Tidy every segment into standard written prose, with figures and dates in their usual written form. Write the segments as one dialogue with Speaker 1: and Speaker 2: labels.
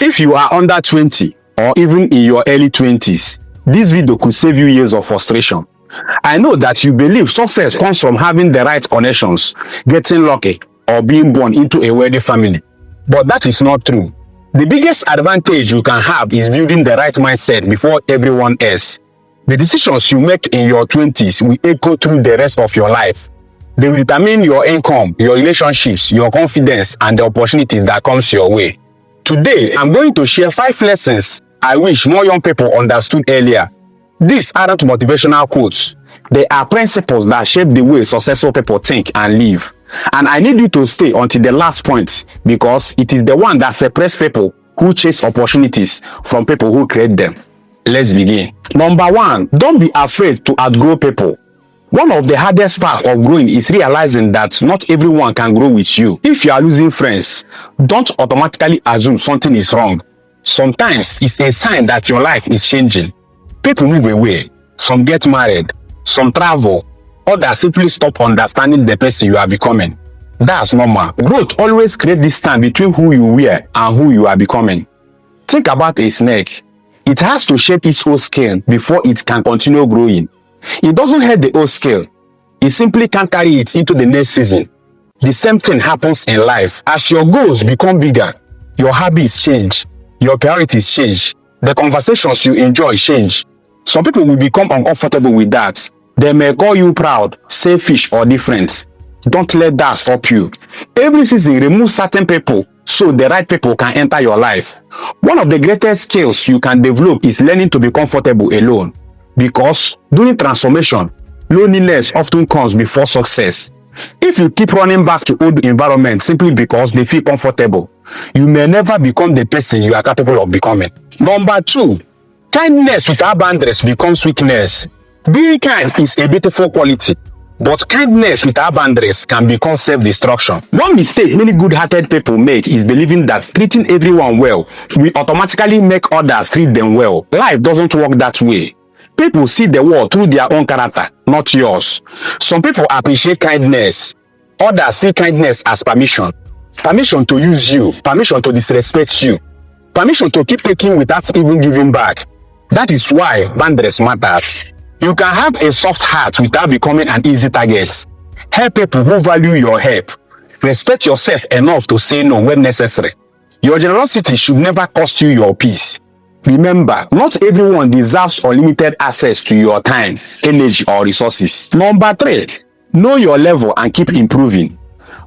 Speaker 1: If you are under 20 or even in your early 20s, this video could save you years of frustration. I know that you believe success comes from having the right connections, getting lucky, or being born into a wealthy family. But that is not true. The biggest advantage you can have is building the right mindset before everyone else. The decisions you make in your 20s will echo through the rest of your life. They will determine your income, your relationships, your confidence, and the opportunities that comes your way. Today, I'm going to share 5 lessons I wish more young people understood earlier. These aren't motivational quotes. They are principles that shape the way successful people think and live. And I need you to stay until the last point, because it is the one that separates people who chase opportunities from people who create them. Let's begin. Number 1, don't be afraid to outgrow people. One of the hardest parts of growing is realizing that not everyone can grow with you. If you are losing friends, don't automatically assume something is wrong. Sometimes it's a sign that your life is changing. People move away, some get married, some travel, others simply stop understanding the person you are becoming. That's normal. Growth always creates distance between who you were and who you are becoming. Think about a snake. It has to shape its own scale before it can continue growing. It doesn't hate the old scale. It simply can't carry it into the next season. The same thing happens in life. As your goals become bigger, your habits change, your priorities change, the conversations you enjoy change. Some people will become uncomfortable with that. They may call you proud, selfish, or different. Don't let that stop you. Every season, remove certain people so the right people can enter your life. One of the greatest skills you can develop is learning to be comfortable alone. Because during transformation, loneliness often comes before success. If you keep running back to old environments simply because they feel comfortable, you may never become the person you are capable of becoming. Number 2, kindness without boundaries becomes weakness. Being kind is a beautiful quality, but kindness without boundaries can become self-destruction. One mistake many good-hearted people make is believing that treating everyone well will automatically make others treat them well. Life doesn't work that way. People see the world through their own character, not yours. Some people appreciate kindness. Others see kindness as permission. Permission to use you, permission to disrespect you, permission to keep taking without even giving back. That is why boundaries matters. You can have a soft heart without becoming an easy target. Help people who value your help. Respect yourself enough to say no when necessary. Your generosity should never cost you your peace. Remember, not everyone deserves unlimited access to your time, energy, or resources. Number 3, know your level and keep improving.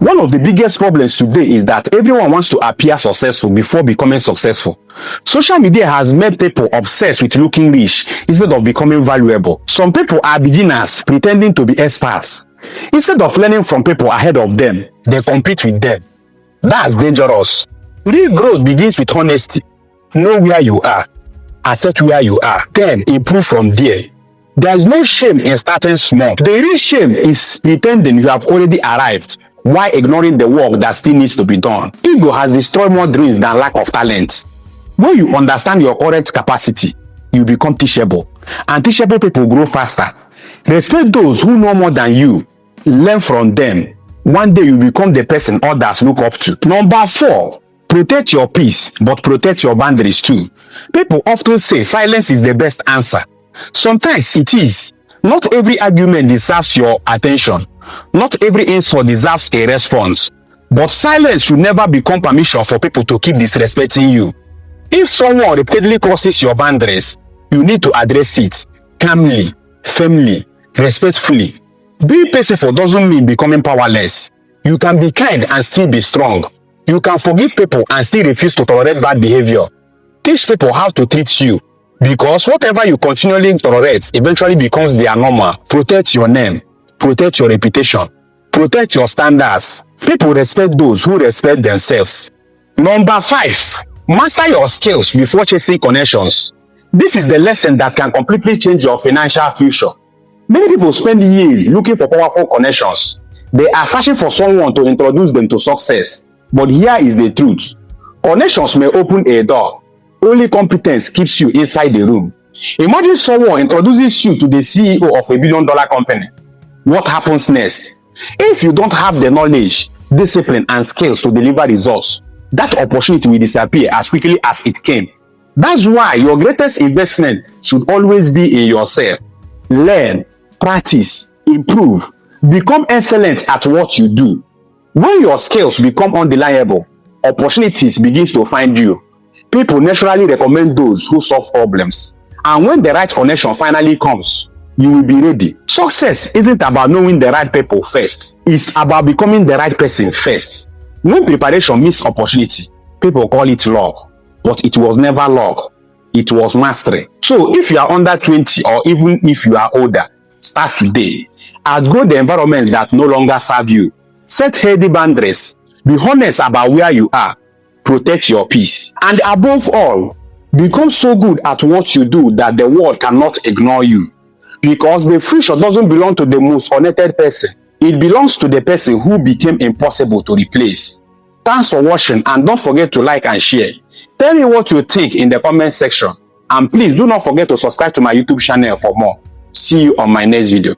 Speaker 1: One of the biggest problems today is that everyone wants to appear successful before becoming successful. Social media has made people obsessed with looking rich instead of becoming valuable. Some people are beginners pretending to be experts. Instead of learning from people ahead of them, they compete with them. That's dangerous. Real growth begins with honesty. Know where you are, accept where you are, then improve from there. There is no shame in starting small. The real shame is pretending you have already arrived while ignoring the work that still needs to be done. Ego has destroyed more dreams than lack of talent. When you understand your current capacity, you become teachable, and teachable people grow faster. Respect those who know more than you. Learn from them. One day you become the person others look up to. Number 4, protect your peace, but protect your boundaries too. People often say silence is the best answer. Sometimes it is. Not every argument deserves your attention. Not every insult deserves a response. But silence should never become permission for people to keep disrespecting you. If someone repeatedly crosses your boundaries, you need to address it calmly, firmly, respectfully. Being peaceful doesn't mean becoming powerless. You can be kind and still be strong. You can forgive people and still refuse to tolerate bad behavior. Teach people how to treat you, because whatever you continually tolerate eventually becomes their normal. Protect your name, protect your reputation, protect your standards. People respect those who respect themselves. Number 5, master your skills before chasing connections. This is the lesson that can completely change your financial future. Many people spend years looking for powerful connections. They are searching for someone to introduce them to success. But here is the truth. Connections may open a door. Only competence keeps you inside the room. Imagine someone introduces you to the CEO of a billion-dollar company. What happens next? If you don't have the knowledge, discipline, and skills to deliver results, that opportunity will disappear as quickly as it came. That's why your greatest investment should always be in yourself. Learn, practice, improve, become excellent at what you do. When your skills become undeniable, opportunities begin to find you. People naturally recommend those who solve problems. And when the right connection finally comes, you will be ready. Success isn't about knowing the right people first. It's about becoming the right person first. When preparation meets opportunity, people call it luck. But it was never luck. It was mastery. So if you are under 20 or even if you are older, start today. Outgrow the environment that no longer serve you. Set healthy boundaries. Be honest about where you are. Protect your peace. And above all, become so good at what you do that the world cannot ignore you. Because the future doesn't belong to the most connected person. It belongs to the person who became impossible to replace. Thanks for watching, and don't forget to like and share. Tell me what you think in the comment section. And please do not forget to subscribe to my YouTube channel for more. See you on my next video.